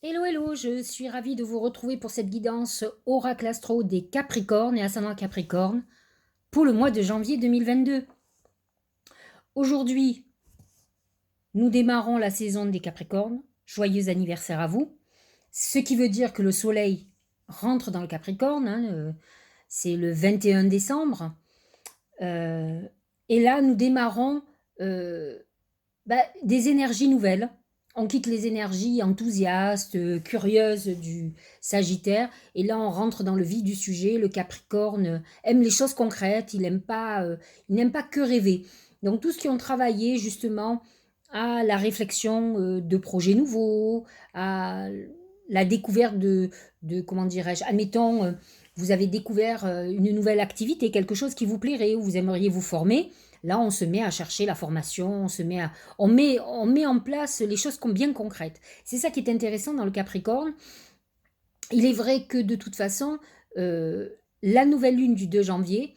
Hello, hello, je suis ravie de vous retrouver pour cette guidance Oracle Astro des Capricornes et Ascendant Capricorne pour le mois de janvier 2022. Aujourd'hui, nous démarrons la saison des Capricornes. Joyeux anniversaire à vous. Ce qui veut dire que le soleil rentre dans le Capricorne, c'est le 21 décembre. Et là, nous démarrons euh, des énergies nouvelles. On quitte les énergies enthousiastes, curieuses du Sagittaire, et là on rentre dans le vif du sujet. Le Capricorne aime les choses concrètes, il n'aime pas que rêver. Donc tout ce qui ont travaillé justement à la réflexion de projets nouveaux, à la découverte comment dirais-je, admettons, vous avez découvert une nouvelle activité, quelque chose qui vous plairait, ou vous aimeriez vous former. Là, on se met à chercher la formation, on met en place les choses bien concrètes. C'est ça qui est intéressant dans le Capricorne. Il est vrai que de toute façon, la nouvelle lune du 2 janvier,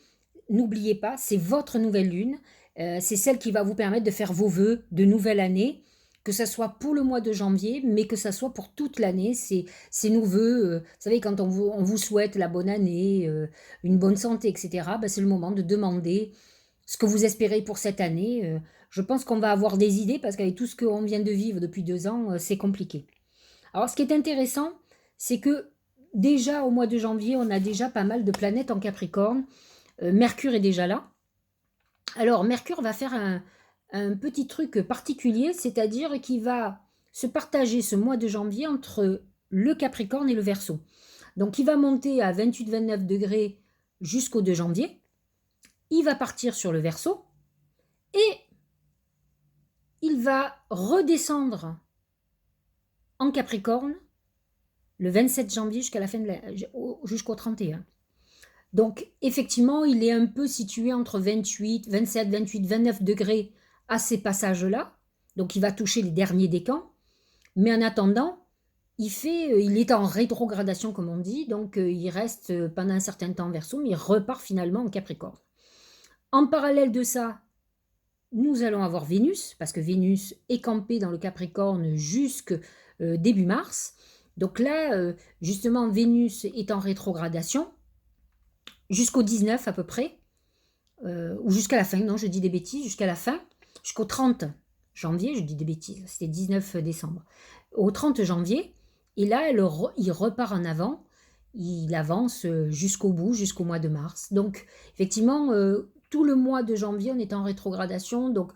n'oubliez pas, c'est votre nouvelle lune. C'est celle qui va vous permettre de faire vos vœux de nouvelle année, que ce soit pour le mois de janvier, mais que ce soit pour toute l'année. C'est nos vœux. Vous savez, quand on vous souhaite la bonne année, une bonne santé, etc., ben, c'est le moment de demander ce que vous espérez pour cette année. Je pense qu'on va avoir des idées parce qu'avec tout ce qu'on vient de vivre depuis 2 ans, c'est compliqué. Alors, ce qui est intéressant, c'est que déjà au mois de janvier, on a déjà pas mal de planètes en Capricorne. Mercure est déjà là. Alors, Mercure va faire un petit truc particulier, c'est-à-dire qu'il va se partager ce mois de janvier entre le Capricorne et le Verseau. Donc, il va monter à 28-29 degrés jusqu'au 2 janvier. Il va partir sur le Verseau et il va redescendre en Capricorne le 27 janvier jusqu'à la fin jusqu'au 31. Donc, effectivement, il est un peu situé entre 28, 27, 28, 29 degrés à ces passages-là. Donc, il va toucher les derniers décans. Mais en attendant, il est en rétrogradation, comme on dit. Donc, il reste pendant un certain temps en Verseau, mais il repart finalement en Capricorne. En parallèle de ça, nous allons avoir Vénus, parce que Vénus est campée dans le Capricorne jusque début mars. Donc là, justement, Vénus est en rétrogradation jusqu'au 19 à peu près, ou jusqu'à la fin, non, je dis des bêtises, jusqu'à la fin, jusqu'au 30 janvier, je dis des bêtises, c'était 19 décembre. Au 30 janvier, et là, il repart en avant, il avance jusqu'au bout, jusqu'au mois de mars. Donc, effectivement, tout le mois de janvier, on est en rétrogradation, donc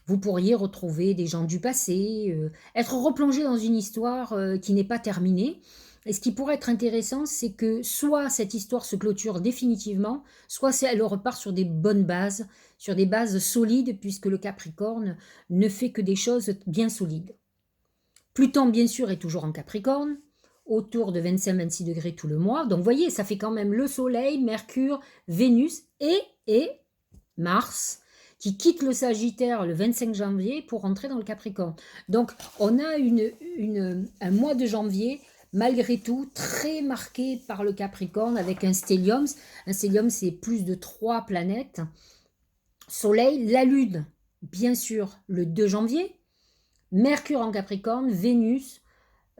vous pourriez retrouver des gens du passé, être replongé dans une histoire qui n'est pas terminée. Et ce qui pourrait être intéressant, c'est que soit cette histoire se clôture définitivement, soit elle repart sur des bonnes bases, sur des bases solides, puisque le Capricorne ne fait que des choses bien solides. Pluton, bien sûr, est toujours en Capricorne, autour de 25-26 degrés tout le mois. Donc, vous voyez, ça fait quand même le Soleil, Mercure, Vénus et Mars, qui quitte le Sagittaire le 25 janvier pour rentrer dans le Capricorne. Donc, on a un mois de janvier, malgré tout, très marqué par le Capricorne, avec un stellium. Un stellium, c'est plus de 3 planètes. Soleil, la Lune, bien sûr, le 2 janvier. Mercure en Capricorne, Vénus,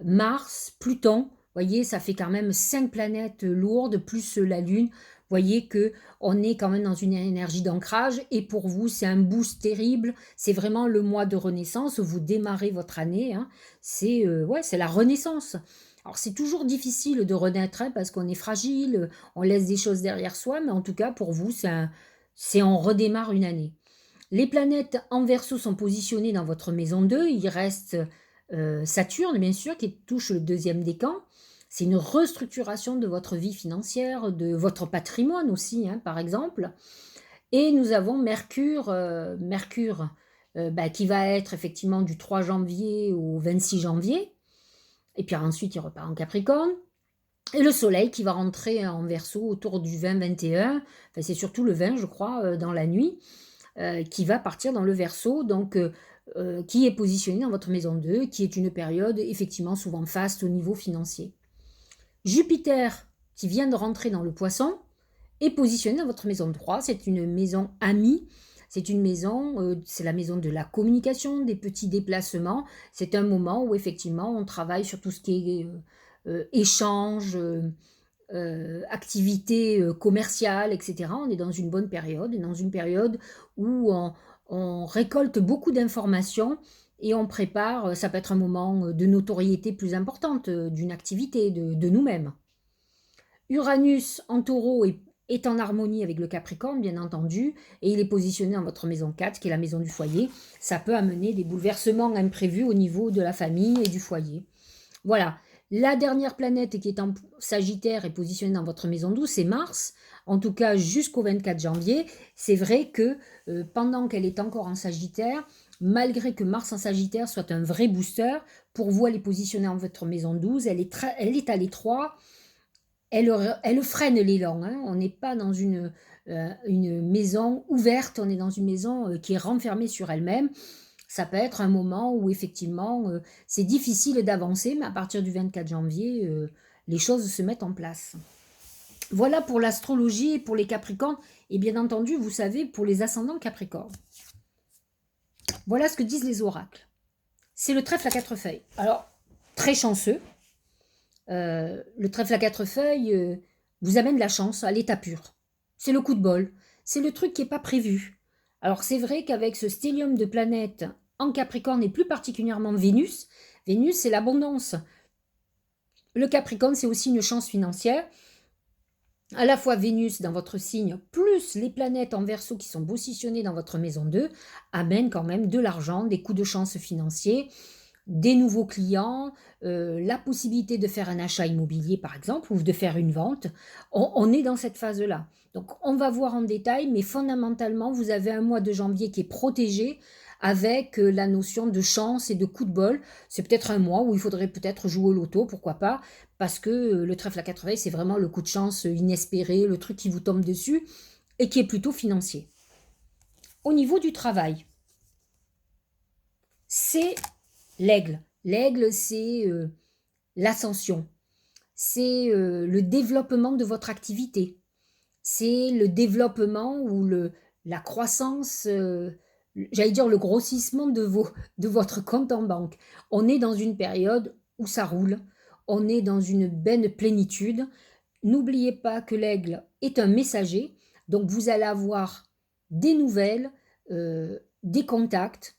Mars, Pluton. Vous voyez, ça fait quand même 5 planètes lourdes, plus la Lune. Vous voyez que on est quand même dans une énergie d'ancrage. Et pour vous, c'est un boost terrible. C'est vraiment le mois de renaissance. Vous démarrez votre année. C'est la renaissance. Alors, c'est toujours difficile de renaître parce qu'on est fragile, on laisse des choses derrière soi. Mais en tout cas, pour vous, on redémarre une année. Les planètes en Verseau sont positionnées dans votre maison 2. Il reste Saturne, bien sûr, qui touche le deuxième décan. C'est une restructuration de votre vie financière, de votre patrimoine aussi, par exemple. Et nous avons Mercure, qui va être effectivement du 3 janvier au 26 janvier. Et puis ensuite, il repart en Capricorne. Et le Soleil qui va rentrer en Verseau autour du 20-21. Enfin, c'est surtout le 20, je crois, dans la nuit. Qui va partir dans le Verseau, donc qui est positionné dans votre maison 2, qui est une période effectivement souvent faste au niveau financier. Jupiter, qui vient de rentrer dans le Poisson, est positionné dans votre maison 3, c'est une maison amie, C'est une maison, c'est la maison de la communication, des petits déplacements. C'est un moment où effectivement on travaille sur tout ce qui est échange, activité commerciale, etc. On est dans une bonne période, et dans une période où on récolte beaucoup d'informations et on prépare, ça peut être un moment de notoriété plus importante d'une activité, de nous-mêmes. Uranus en taureau est en harmonie avec le Capricorne, bien entendu, et il est positionné dans votre maison 4, qui est la maison du foyer. Ça peut amener des bouleversements imprévus au niveau de la famille et du foyer. Voilà. La dernière planète qui est en Sagittaire est positionnée dans votre maison 12, c'est Mars, en tout cas jusqu'au 24 janvier. C'est vrai que pendant qu'elle est encore en Sagittaire, malgré que Mars en Sagittaire soit un vrai booster, pour vous, elle est positionnée dans votre maison 12, elle est à l'étroit, elle freine l'élan, hein. On n'est pas dans une maison ouverte, on est dans une maison qui est renfermée sur elle-même. Ça peut être un moment où effectivement c'est difficile d'avancer, mais à partir du 24 janvier, les choses se mettent en place. Voilà pour l'astrologie et pour les Capricornes, et bien entendu, vous savez, pour les ascendants Capricornes. Voilà ce que disent les oracles. C'est le trèfle à 4 feuilles. Alors, très chanceux. Le trèfle à 4 feuilles vous amène la chance à l'état pur. C'est le coup de bol. C'est le truc qui n'est pas prévu. Alors c'est vrai qu'avec ce stellium de planètes en Capricorne et plus particulièrement Vénus, Vénus c'est l'abondance. Le Capricorne c'est aussi une chance financière. À la fois Vénus dans votre signe, plus les planètes en Verseau qui sont positionnées dans votre maison 2, amènent quand même de l'argent, des coups de chance financiers, des nouveaux clients, la possibilité de faire un achat immobilier par exemple, ou de faire une vente. On est dans cette phase-là. Donc on va voir en détail, mais fondamentalement, vous avez un mois de janvier qui est protégé avec la notion de chance et de coup de bol. C'est peut-être un mois où il faudrait peut-être jouer au loto, pourquoi pas, parce que le trèfle à 4 feuilles, c'est vraiment le coup de chance inespéré, le truc qui vous tombe dessus et qui est plutôt financier. Au niveau du travail, c'est l'aigle. L'aigle, c'est l'ascension. C'est le développement de votre activité. C'est le développement ou la croissance, j'allais dire le grossissement de votre compte en banque. On est dans une période où ça roule. On est dans une belle plénitude. N'oubliez pas que l'aigle est un messager. Donc vous allez avoir des nouvelles, des contacts,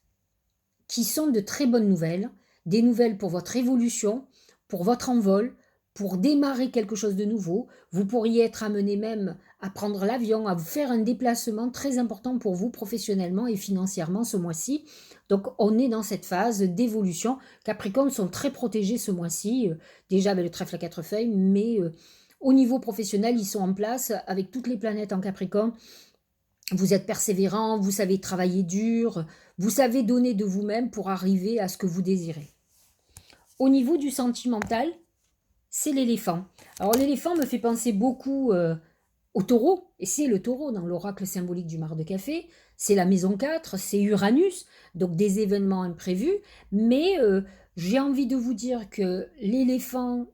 qui sont de très bonnes nouvelles, des nouvelles pour votre évolution, pour votre envol, pour démarrer quelque chose de nouveau. Vous pourriez être amené même à prendre l'avion, à faire un déplacement très important pour vous professionnellement et financièrement ce mois-ci. Donc on est dans cette phase d'évolution. Capricorne sont très protégés ce mois-ci, déjà avec le trèfle à 4 feuilles, mais au niveau professionnel, ils sont en place avec toutes les planètes en Capricorne. Vous êtes persévérant, vous savez travailler dur, vous savez donner de vous-même pour arriver à ce que vous désirez. Au niveau du sentimental, c'est l'éléphant. Alors l'éléphant me fait penser beaucoup au taureau, et c'est le taureau dans l'oracle symbolique du mar de café, c'est la maison 4, c'est Uranus, donc des événements imprévus, mais j'ai envie de vous dire que l'éléphant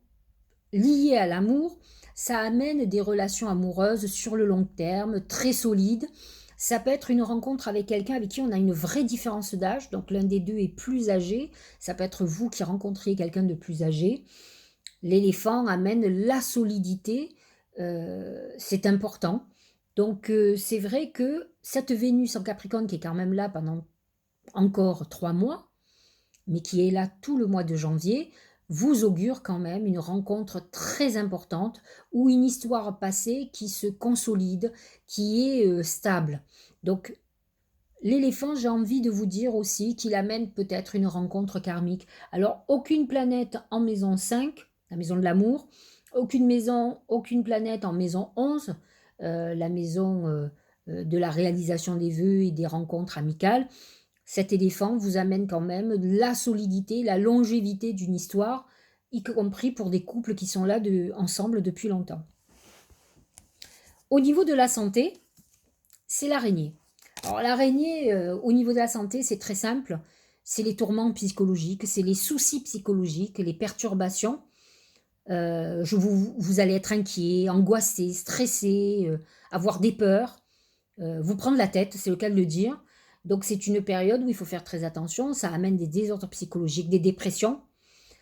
lié à l'amour, ça amène des relations amoureuses sur le long terme, très solides. Ça peut être une rencontre avec quelqu'un avec qui on a une vraie différence d'âge, donc l'un des deux est plus âgé. Ça peut être vous qui rencontrez quelqu'un de plus âgé. L'éléphant amène la solidité, c'est important. Donc c'est vrai que cette Vénus en Capricorne qui est quand même là pendant encore 3 mois, mais qui est là tout le mois de janvier, vous augure quand même une rencontre très importante ou une histoire passée qui se consolide, qui est stable. Donc l'éléphant, j'ai envie de vous dire aussi qu'il amène peut-être une rencontre karmique. Alors aucune planète en maison 5, la maison de l'amour, aucune planète en maison 11, la maison de la réalisation des vœux et des rencontres amicales. Cet éléphant vous amène quand même la solidité, la longévité d'une histoire, y compris pour des couples qui sont là ensemble depuis longtemps. Au niveau de la santé, c'est l'araignée. Alors l'araignée, au niveau de la santé, c'est très simple. C'est les tourments psychologiques, c'est les soucis psychologiques, les perturbations. Vous allez être inquiet, angoissé, stressé, avoir des peurs. vous prendre la tête, c'est le cas de le dire. Donc c'est une période où il faut faire très attention, ça amène des désordres psychologiques, des dépressions.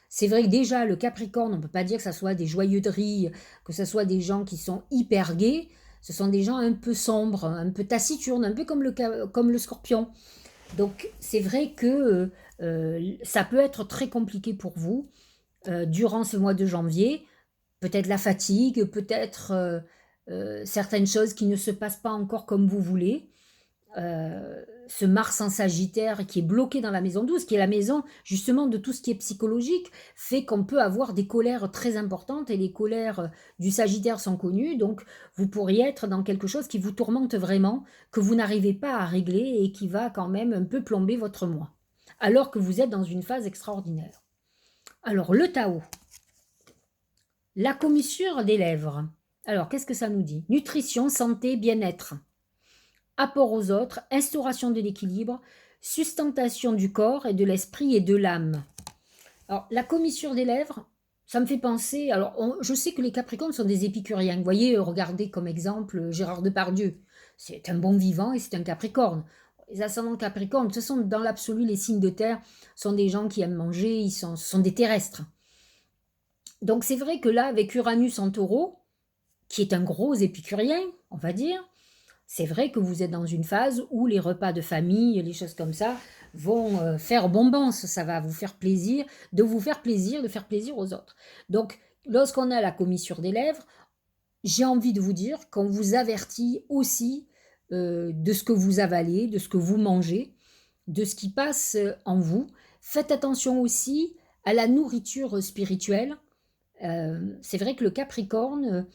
C'est vrai que déjà le Capricorne, on ne peut pas dire que ça soit des joyeuseries, que ça soit des gens qui sont hyper gais. Ce sont des gens un peu sombres, un peu taciturnes, un peu comme le Scorpion. Donc c'est vrai que, ça peut être très compliqué pour vous, durant ce mois de janvier. Peut-être la fatigue, peut-être, certaines choses qui ne se passent pas encore comme vous voulez. Ce Mars en Sagittaire qui est bloqué dans la maison 12, qui est la maison justement de tout ce qui est psychologique, fait qu'on peut avoir des colères très importantes et les colères du Sagittaire sont connues, donc vous pourriez être dans quelque chose qui vous tourmente vraiment, que vous n'arrivez pas à régler et qui va quand même un peu plomber votre mois, alors que vous êtes dans une phase extraordinaire. Alors le Tao, la commissure des lèvres. Alors qu'est-ce que ça nous dit? Nutrition, santé, bien-être. Apport aux autres, instauration de l'équilibre, sustentation du corps et de l'esprit et de l'âme. Alors, la commissure des lèvres, ça me fait penser. Alors, je sais que les Capricornes sont des épicuriens. Vous voyez, regardez comme exemple Gérard Depardieu. C'est un bon vivant et c'est un Capricorne. Les ascendants Capricornes, de toute façon, dans l'absolu, les signes de terre sont des gens qui aiment manger, ce sont des terrestres. Donc, c'est vrai que là, avec Uranus en taureau, qui est un gros épicurien, on va dire, c'est vrai que vous êtes dans une phase où les repas de famille, les choses comme ça, vont faire bombance. Ça va vous faire plaisir, de faire plaisir aux autres. Donc, lorsqu'on a la commissure des lèvres, j'ai envie de vous dire qu'on vous avertit aussi de ce que vous avalez, de ce que vous mangez, de ce qui passe en vous. Faites attention aussi à la nourriture spirituelle. C'est vrai que le Capricorne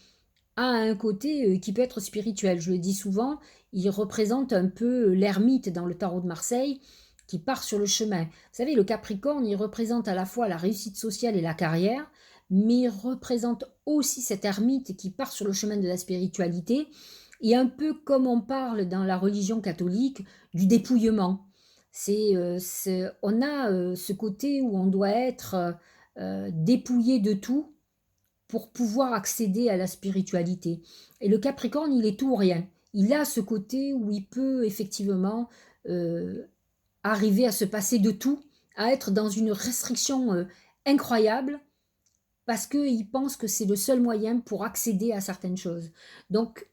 a un côté qui peut être spirituel. Je le dis souvent, il représente un peu l'ermite dans le tarot de Marseille qui part sur le chemin. Vous savez, le Capricorne, il représente à la fois la réussite sociale et la carrière, mais il représente aussi cet ermite qui part sur le chemin de la spiritualité, et un peu comme on parle dans la religion catholique du dépouillement. On a ce côté où on doit être dépouillé de tout pour pouvoir accéder à la spiritualité. Et le Capricorne, il est tout ou rien. Il a ce côté où il peut effectivement euh, arriver à se passer de tout, à être dans une restriction incroyable, parce qu'il pense que c'est le seul moyen pour accéder à certaines choses. Donc,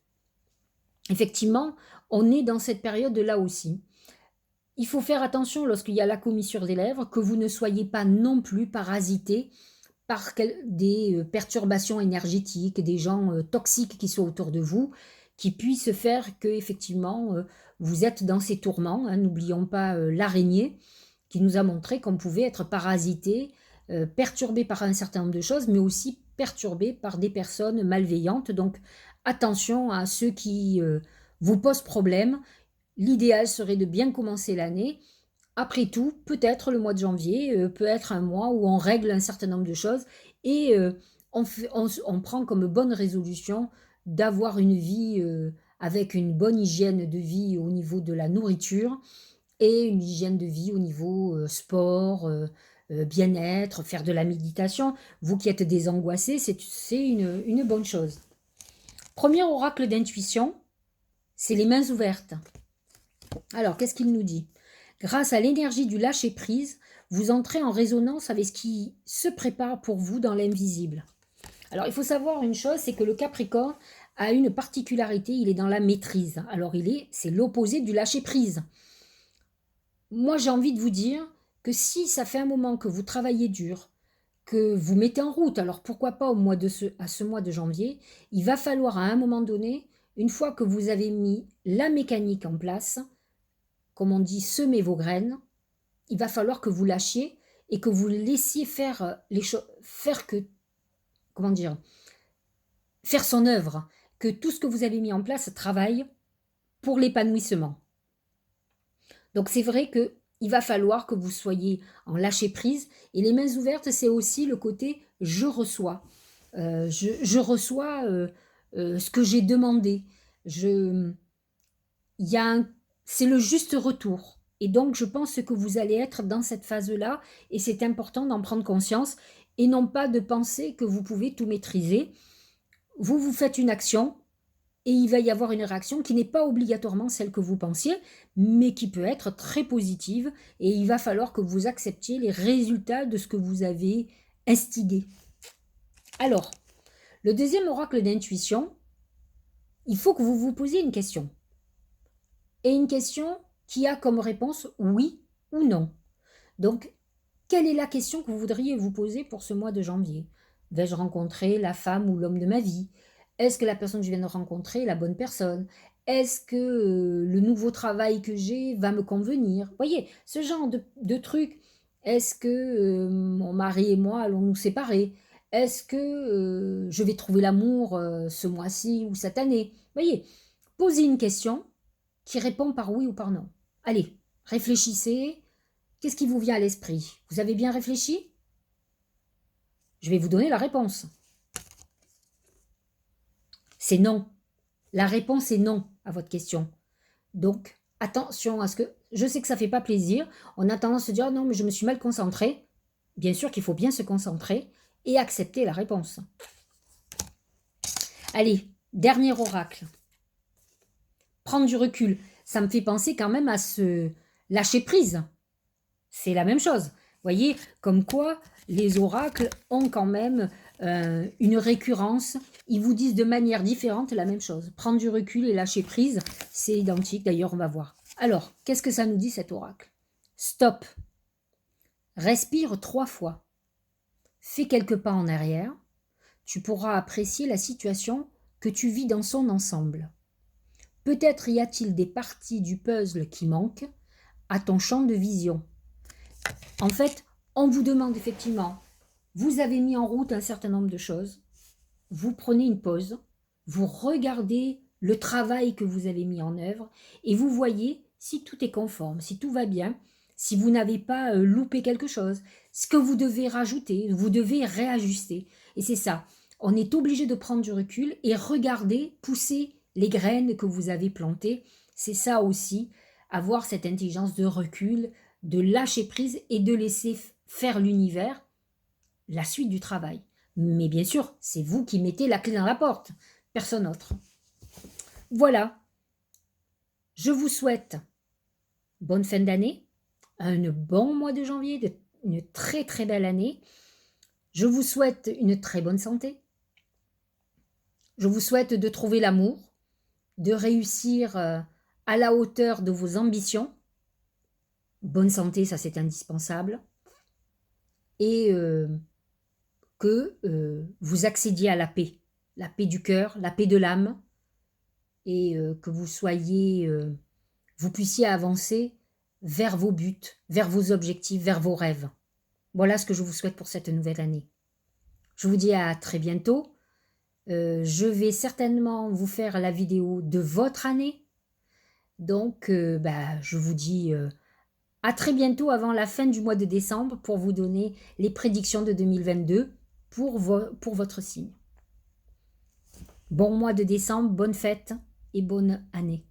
effectivement, on est dans cette période-là aussi. Il faut faire attention lorsqu'il y a la commissure des lèvres, que vous ne soyez pas non plus parasité par des perturbations énergétiques, des gens toxiques qui sont autour de vous, qui puissent faire que effectivement vous êtes dans ces tourments. Hein. N'oublions pas l'araignée qui nous a montré qu'on pouvait être parasité, perturbé par un certain nombre de choses, mais aussi perturbé par des personnes malveillantes. Donc attention à ceux qui vous posent problème. L'idéal serait de bien commencer l'année. Après tout, peut-être le mois de janvier peut être un mois où on règle un certain nombre de choses et on prend comme bonne résolution d'avoir une vie avec une bonne hygiène de vie au niveau de la nourriture et une hygiène de vie au niveau sport, bien-être, faire de la méditation. Vous qui êtes désangoissés, c'est une bonne chose. Premier oracle d'intuition, c'est les mains ouvertes. Alors, qu'est-ce qu'il nous dit? Grâce à l'énergie du lâcher-prise, vous entrez en résonance avec ce qui se prépare pour vous dans l'invisible. Alors, il faut savoir une chose, c'est que le Capricorne a une particularité, il est dans la maîtrise. Alors, c'est l'opposé du lâcher-prise. Moi, j'ai envie de vous dire que si ça fait un moment que vous travaillez dur, que vous mettez en route, alors pourquoi pas à ce mois de janvier, il va falloir à un moment donné, une fois que vous avez mis la mécanique en place, comme on dit, semer vos graines, il va falloir que vous lâchiez et que vous laissiez faire les choses, faire que, comment dire, faire son œuvre, que tout ce que vous avez mis en place travaille pour l'épanouissement. Donc c'est vrai que il va falloir que vous soyez en lâcher prise, et les mains ouvertes, c'est aussi le côté je reçois. Je reçois ce que j'ai demandé. Je, il y a c'est le juste retour. Et donc, je pense que vous allez être dans cette phase-là, et c'est important d'en prendre conscience, et non pas de penser que vous pouvez tout maîtriser. Vous faites une action, et il va y avoir une réaction qui n'est pas obligatoirement celle que vous pensiez, mais qui peut être très positive, et il va falloir que vous acceptiez les résultats de ce que vous avez instigé. Alors, le deuxième oracle d'intuition, il faut que vous vous posiez une question. Et une question qui a comme réponse oui ou non. Donc, quelle est la question que vous voudriez vous poser pour ce mois de janvier? Vais-je rencontrer la femme ou l'homme de ma vie? Est-ce que la personne que je viens de rencontrer est la bonne personne? Est-ce que le nouveau travail que j'ai va me convenir? Vous voyez, ce genre de trucs. Est-ce que mon mari et moi allons nous séparer? Est-ce que je vais trouver l'amour ce mois-ci ou cette année? Vous voyez, posez une question qui répond par oui ou par non. Allez, réfléchissez. Qu'est-ce qui vous vient à l'esprit? Vous avez bien réfléchi? Je vais vous donner la réponse. C'est non. La réponse est non à votre question. Donc, attention à ce que... Je sais que ça ne fait pas plaisir. On a tendance à se dire, oh non, mais je me suis mal concentré. Bien sûr qu'il faut bien se concentrer et accepter la réponse. Allez, dernier oracle. Prendre du recul. Ça me fait penser quand même à ce lâcher prise. C'est la même chose. Vous voyez, comme quoi les oracles ont quand même une récurrence. Ils vous disent de manière différente la même chose. Prendre du recul et lâcher prise, c'est identique. D'ailleurs, on va voir. Alors, qu'est-ce que ça nous dit cet oracle? Stop. Respire 3 fois. Fais quelques pas en arrière. Tu pourras apprécier la situation que tu vis dans son ensemble. Peut-être y a-t-il des parties du puzzle qui manquent à ton champ de vision. En fait, on vous demande effectivement, vous avez mis en route un certain nombre de choses, vous prenez une pause, vous regardez le travail que vous avez mis en œuvre et vous voyez si tout est conforme, si tout va bien, si vous n'avez pas loupé quelque chose, ce que vous devez rajouter, vous devez réajuster. Et c'est ça, on est obligé de prendre du recul et regarder, pousser les graines que vous avez plantées. C'est ça aussi, avoir cette intelligence de recul, de lâcher prise et de laisser faire l'univers la suite du travail. Mais bien sûr, c'est vous qui mettez la clé dans la porte, personne autre. Voilà, je vous souhaite bonne fin d'année, un bon mois de janvier, une très très belle année. Je vous souhaite une très bonne santé. Je vous souhaite de trouver l'amour, de réussir à la hauteur de vos ambitions. Bonne santé, ça c'est indispensable. Et que vous accédiez à la paix du cœur, la paix de l'âme, et que vous puissiez avancer vers vos buts, vers vos objectifs, vers vos rêves. Voilà ce que je vous souhaite pour cette nouvelle année. Je vous dis à très bientôt. Je vais certainement vous faire la vidéo de votre année. Donc, je vous dis à très bientôt avant la fin du mois de décembre pour vous donner les prédictions de 2022 pour votre signe. Bon mois de décembre, bonne fête et bonne année.